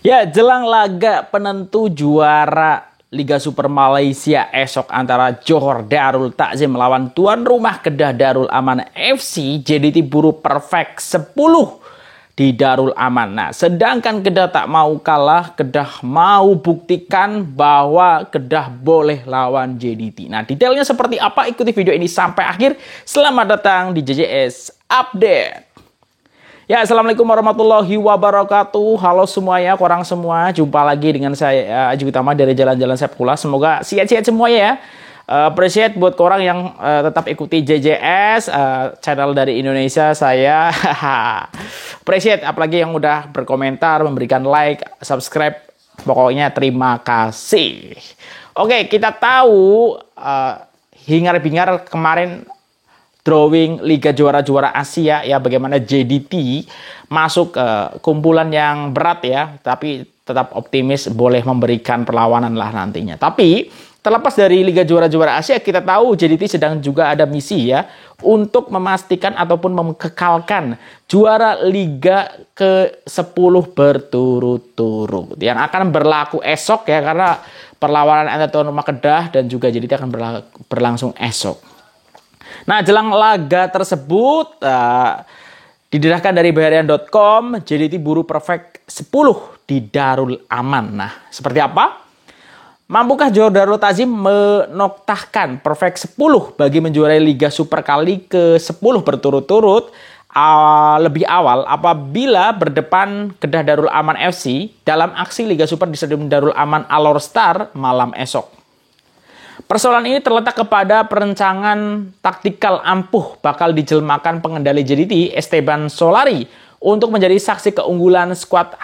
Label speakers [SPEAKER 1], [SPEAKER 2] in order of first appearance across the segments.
[SPEAKER 1] Ya, jelang laga penentu juara Liga Super Malaysia esok antara Johor Darul Takzim melawan tuan rumah Kedah Darul Aman FC, JDT buru perfect 10 di Darul Aman. Nah, sedangkan Kedah tak mau kalah, Kedah mau buktikan bahwa Kedah boleh lawan JDT. Nah, detailnya seperti apa? Ikuti video ini sampai akhir. Selamat datang di JJS Update. Ya, assalamualaikum warahmatullahi wabarakatuh. Halo semuanya, korang semua. Jumpa lagi dengan saya Aji Utama dari Jalan-Jalan Sepula. Semoga sehat-sehat semuanya ya. Appreciate buat korang yang tetap ikuti JJS channel dari Indonesia saya. Appreciate apalagi yang udah berkomentar, memberikan like, subscribe. Pokoknya terima kasih. Oke, kita tahu hingar-bingar kemarin drawing Liga Juara-Juara Asia ya, bagaimana JDT masuk ke kumpulan yang berat ya, tapi tetap optimis boleh memberikan perlawanan lah nantinya. Tapi terlepas dari Liga Juara-Juara Asia, kita tahu JDT sedang juga ada misi ya untuk memastikan ataupun mengekalkan juara Liga ke-10 berturut-turut yang akan berlaku esok ya, karena perlawanan antara tuan rumah Kedah dan juga JDT akan berlangsung esok. Nah, jelang laga tersebut didedahkan dari Baharian.com, JDT buru perfect 10 di Darul Aman. Nah, seperti apa? Mampukah Johor Darul Takzim menoktahkan perfect 10 bagi menjuarai Liga Super kali ke-10 berturut-turut lebih awal apabila berdepan Kedah Darul Aman FC dalam aksi Liga Super di Stadion Darul Aman Alor Star malam esok. Persoalan ini terletak kepada perencanaan taktikal ampuh bakal dijelmakan pengendali JDT Esteban Solari untuk menjadi saksi keunggulan skuad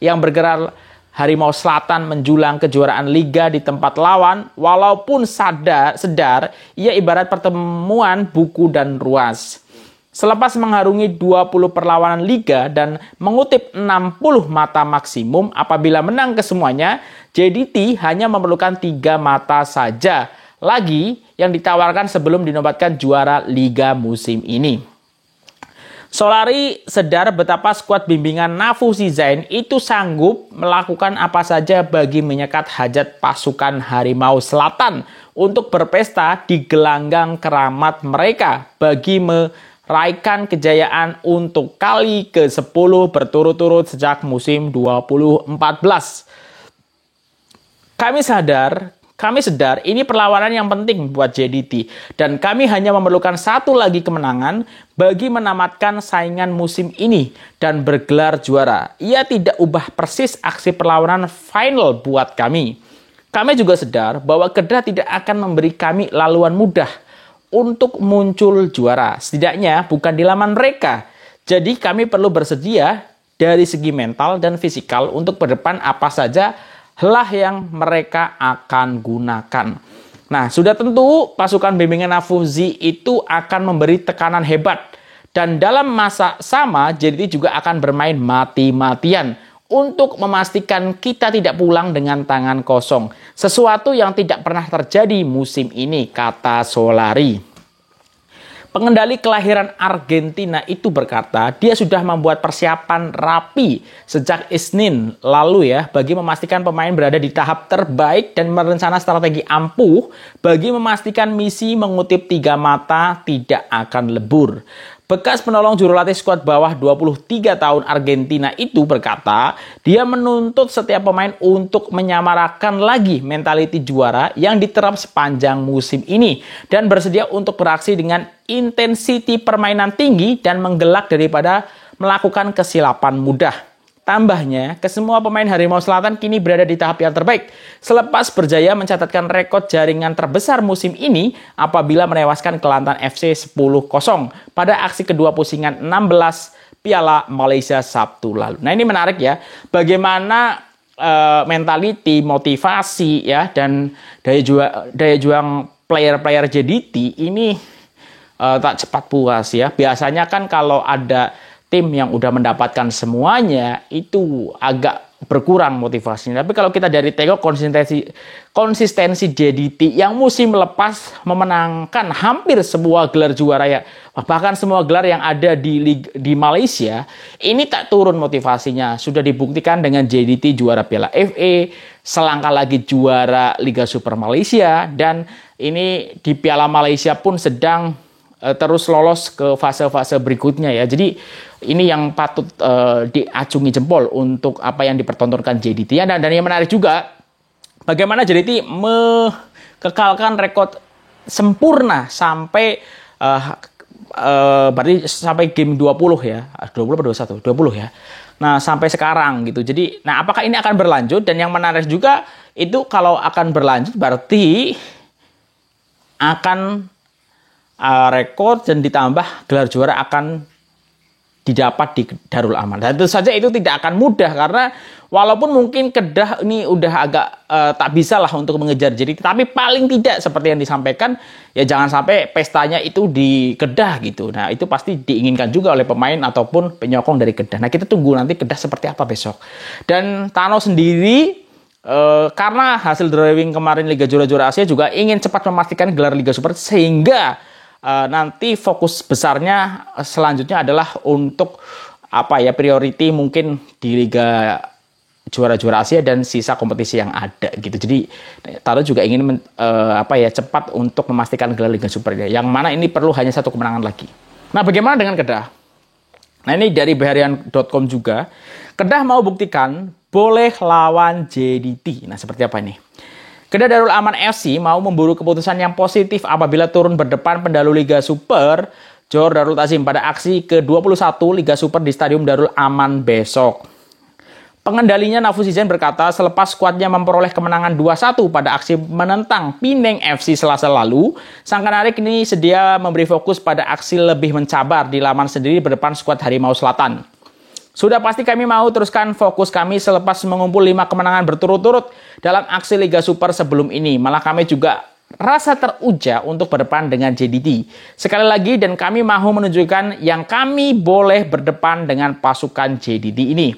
[SPEAKER 1] yang bergerak Harimau Selatan menjulang kejuaraan Liga di tempat lawan, walaupun sedar ia ibarat pertemuan buku dan ruas. Selepas mengharungi 20 perlawanan Liga dan mengutip 60 mata maksimum, apabila menang kesemuanya, JDT hanya memerlukan 3 mata saja lagi yang ditawarkan sebelum dinobatkan juara Liga musim ini. Solari sadar betapa skuad bimbingan Nafuzi Zain itu sanggup melakukan apa saja bagi menyekat hajat pasukan Harimau Selatan untuk berpesta di gelanggang keramat mereka bagi meraihkan kejayaan untuk kali ke-10 berturut-turut sejak musim 2014. Kami sadar ini perlawanan yang penting buat JDT dan kami hanya memerlukan satu lagi kemenangan bagi menamatkan saingan musim ini dan bergelar juara. Ia tidak ubah persis aksi perlawanan final buat kami. Kami juga sadar bahwa Kedah tidak akan memberi kami laluan mudah untuk muncul juara, setidaknya bukan di laman mereka. Jadi kami perlu bersedia dari segi mental dan fisikal untuk berdepan apa saja lah yang mereka akan gunakan. Nah, sudah tentu pasukan bimbingan Nafuzi itu akan memberi tekanan hebat. Dan dalam masa sama, JDT juga akan bermain mati-matian untuk memastikan kita tidak pulang dengan tangan kosong. Sesuatu yang tidak pernah terjadi musim ini, kata Solari. Pengendali kelahiran Argentina itu berkata, dia sudah membuat persiapan rapi sejak Isnin lalu ya, bagi memastikan pemain berada di tahap terbaik dan merencana strategi ampuh bagi memastikan misi mengutip 3 mata tidak akan lebur. Bekas penolong juru latih skuad bawah 23 tahun Argentina itu berkata, dia menuntut setiap pemain untuk menyamarakan lagi mentaliti juara yang diterap sepanjang musim ini dan bersedia untuk beraksi dengan intensiti permainan tinggi dan menggelak daripada melakukan kesilapan mudah. Tambahnya, kesemua pemain Harimau Selatan kini berada di tahap yang terbaik selepas berjaya mencatatkan rekod jaringan terbesar musim ini apabila menewaskan Kelantan FC 10-0 pada aksi kedua pusingan 16 Piala Malaysia Sabtu lalu. Nah, ini menarik ya, bagaimana mentality, motivasi ya, dan daya juang player-player JDT ini tak cepat puas ya. Biasanya kan kalau ada tim yang udah mendapatkan semuanya itu agak berkurang motivasinya. Tapi kalau kita dari tengok konsistensi JDT yang musim lepas memenangkan hampir semua gelar juara ya, bahkan semua gelar yang ada di Malaysia, ini tak turun motivasinya. Sudah dibuktikan dengan JDT juara Piala FA, selangkah lagi juara Liga Super Malaysia, dan ini di Piala Malaysia pun sedang terus lolos ke fase-fase berikutnya ya. Jadi ini yang patut diacungi jempol untuk apa yang dipertontonkan JDT. Dan yang menarik juga bagaimana JDT mengekalkan rekor sempurna sampai berarti sampai game 20 ya. 20 atau 21? 20 ya. Nah, sampai sekarang gitu. Jadi, nah apakah ini akan berlanjut? Dan yang menarik juga itu kalau akan berlanjut berarti akan rekor dan ditambah gelar juara akan didapat di Darul Aman. Dan tentu saja itu tidak akan mudah karena walaupun mungkin Kedah ini udah agak tak bisa lah untuk mengejar JDT, tapi paling tidak seperti yang disampaikan ya jangan sampai pestanya itu di Kedah gitu. Nah itu pasti diinginkan juga oleh pemain ataupun penyokong dari Kedah. Nah kita tunggu nanti Kedah seperti apa besok. Dan Tano sendiri karena hasil drawing kemarin Liga Juara-Juara Asia juga ingin cepat memastikan gelar Liga Super sehingga nanti fokus besarnya selanjutnya adalah untuk apa ya, priority mungkin di Liga Juara-Juara Asia dan sisa kompetisi yang ada gitu. Jadi Taro juga ingin cepat untuk memastikan gelar Liga Super yang mana ini perlu hanya satu kemenangan lagi. Nah bagaimana dengan Kedah? Nah ini dari Beharian.com juga, Kedah mau buktikan boleh lawan JDT. Nah seperti apa ini? Kedah Darul Aman FC mau memburu keputusan yang positif apabila turun berdepan pendalu Liga Super Johor Darul Ta'zim pada aksi ke-21 Liga Super di Stadium Darul Aman besok. Pengendalinya Nafuzizan berkata selepas skuadnya memperoleh kemenangan 2-1 pada aksi menentang Pineng FC Selasa lalu, sang Kanarik ini sedia memberi fokus pada aksi lebih mencabar di laman sendiri berdepan skuad Harimau Selatan. Sudah pasti kami mau teruskan fokus kami selepas mengumpul 5 kemenangan berturut-turut dalam aksi Liga Super sebelum ini. Malah kami juga rasa teruja untuk berdepan dengan JDT. Sekali lagi dan kami mau menunjukkan yang kami boleh berdepan dengan pasukan JDT ini.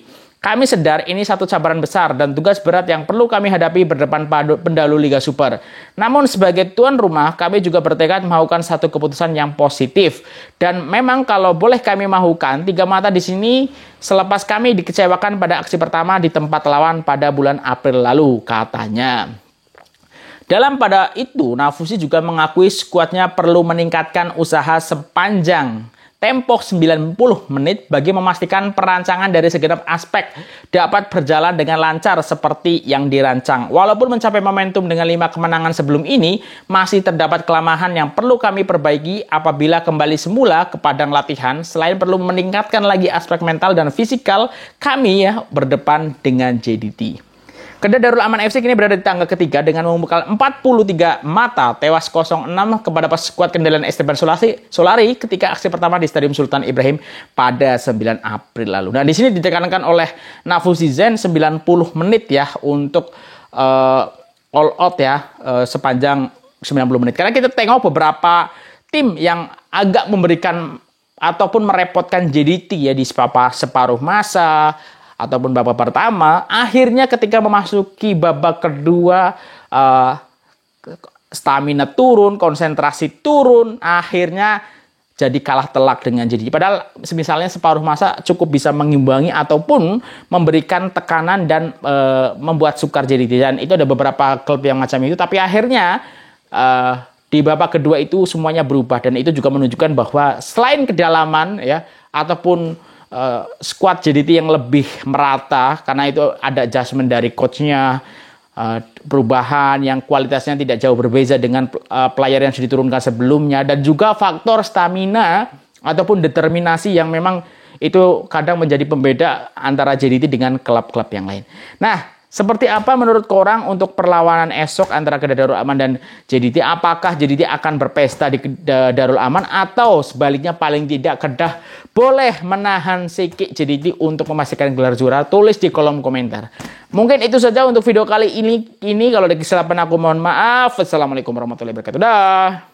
[SPEAKER 1] Kami sadar ini satu cabaran besar dan tugas berat yang perlu kami hadapi berdepan pendalu Liga Super. Namun sebagai tuan rumah, kami juga bertekad melakukan satu keputusan yang positif. Dan memang kalau boleh kami mahukan, 3 mata di sini selepas kami dikecewakan pada aksi pertama di tempat lawan pada bulan April lalu, katanya. Dalam pada itu, Nafusi juga mengakui skuadnya perlu meningkatkan usaha sepanjang tempo 90 menit bagi memastikan perancangan dari segenap aspek dapat berjalan dengan lancar seperti yang dirancang. Walaupun mencapai momentum dengan 5 kemenangan sebelum ini, masih terdapat kelemahan yang perlu kami perbaiki apabila kembali semula ke padang latihan. Selain perlu meningkatkan lagi aspek mental dan fisikal, kami ya berdepan dengan JDT. Kedah Darul Aman FC kini berada di tangga ketiga dengan membekal 43 mata tewas 0-6 kepada skuad kendalian Esteban Solari ketika aksi pertama di Stadium Sultan Ibrahim pada 9 April lalu. Nah, di sini ditekankan oleh Nafuzizan 90 menit ya untuk all out ya sepanjang 90 menit. Karena kita tengok beberapa tim yang agak memberikan ataupun merepotkan JDT ya di separuh masa ataupun babak pertama, akhirnya ketika memasuki babak kedua stamina turun, konsentrasi turun, akhirnya jadi kalah telak dengan JDT. Padahal misalnya separuh masa cukup bisa mengimbangi ataupun memberikan tekanan dan membuat sukar JDT. Dan itu ada beberapa klub yang macam itu, tapi akhirnya di babak kedua itu semuanya berubah dan itu juga menunjukkan bahwa selain kedalaman ya ataupun skuad JDT yang lebih merata karena itu ada adjustment dari coachnya, perubahan yang kualitasnya tidak jauh berbeda dengan player yang sudah diturunkan sebelumnya, dan juga faktor stamina ataupun determinasi yang memang itu kadang menjadi pembeda antara JDT dengan klub-klub yang lain. Nah, seperti apa menurut korang untuk perlawanan esok antara Kedah Darul Aman dan JDT? Apakah JDT akan berpesta di Darul Aman atau sebaliknya paling tidak Kedah boleh menahan sikik JDT untuk memastikan gelar juara? Tulis di kolom komentar. Mungkin itu saja untuk video kali ini. Kalau ada kesilapan aku mohon maaf. Assalamualaikum warahmatullahi wabarakatuh. Dah.